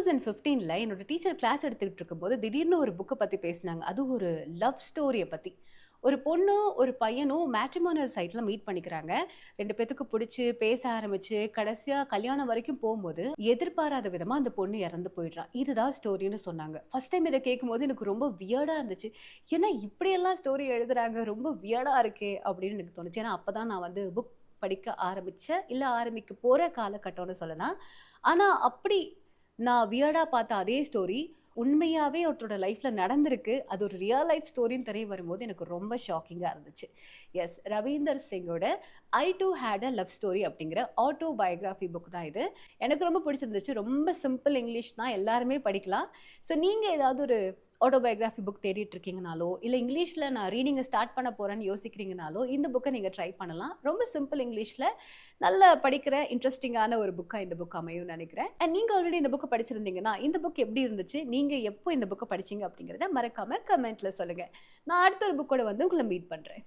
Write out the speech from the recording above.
2015ல என்னோட teacher class எடுத்துக்கிட்டு இருக்கும்போது திடீர்னு ஒரு புக்க பத்தி பேசினாங்க. அது ஒரு லவ் ஸ்டோரிய பத்தி. ஒரு பொண்ணும், ஒரு பையனும் மேட்ரிமோனியல் சைட்ல மீட் பண்ணிக்கிறாங்க. 2 பேத்துக்கு புடிச்சு, பேச ஆரம்பிச்சு, கடைசியா கல்யாணம் வரைக்கும் போம்போது, எதிர்பாராத விதமா அந்த பொண்ணு இறந்து போயிடுறா. இதுதான் ஸ்டோரின்னு சொன்னாங்க. ஃபர்ஸ்ட் டைம் இத கேட்கும்போது எனக்கு ரொம்ப வியர்டா இருந்துச்சு. ஏன்னா இப்படியெல்லாம் ஸ்டோரி எழுதுறாங்க, ரொம்ப வியர்டா இருக்கே! அப்படின்னு எனக்கு தோணுச்சு. ஏன்னா அப்பதான் நான் வந்து புக் படிக்க ஆரம்பிச்ச, இல்ல ஆரம்பிக்க போற காலகட்டம்னு சொல்லலாம். ஆனா அப்படி நான் வியர்டா பார்த்த அதே ஸ்டோரி, உண்மையாவே ஒருத்தரோட லைஃப்ல நடந்திருக்கு. அது ஒரு ரியல் லைஃப் ஸ்டோரின்னு தெரிய வரும்போது எனக்கு ரொம்ப ஷாக்கிங்கா இருந்துச்சு. எஸ், ரவீந்தர் சிங்கோட "I too had a love story" அப்படிங்கிற ஆட்டோபயோகிராஃபி புக் தான் இது. எனக்கு ரொம்ப பிடிச்சிருந்துச்சு. ரொம்ப சிம்பிள் இங்கிலீஷ் தான். எல்லாருமே படிக்கலாம். ஸோ நீங்க ஏதாவது ஒரு ஆட்டோபயோகிராஃபி புக் தேடிட்டு இருக்கீங்கனாலோ, இல்ல இங்கிலீஷ்ல நான் ரீடிங்க ஸ்டார்ட் பண்ண போறேன்னு யோசிக்கிறீங்கனாலோ, இந்த புக்க நீங்க ட்ரை பண்ணலாம். ரொம்ப சிம்பிள் இங்கிலீஷ்ல நல்லா படிக்கிற இன்ட்ரஸ்டிங்கான ஒரு புக்கா இந்த புக் அமையும்னு நினைக்கிறேன். அண்ட் நீங்க ஆல்ரெடி இந்த புக்க படிச்சிருந்தீங்கன்னா, இந்த புக் எப்படி இருந்துச்சு? நீங்க எப்போ இந்த புக்க படிச்சீங்க? அப்படிங்கிறத மறக்காம கமெண்ட்ல சொல்லுங்க. நான் அடுத்த ஒரு புக்கோட வந்து உங்கள மீட் பண்றேன்.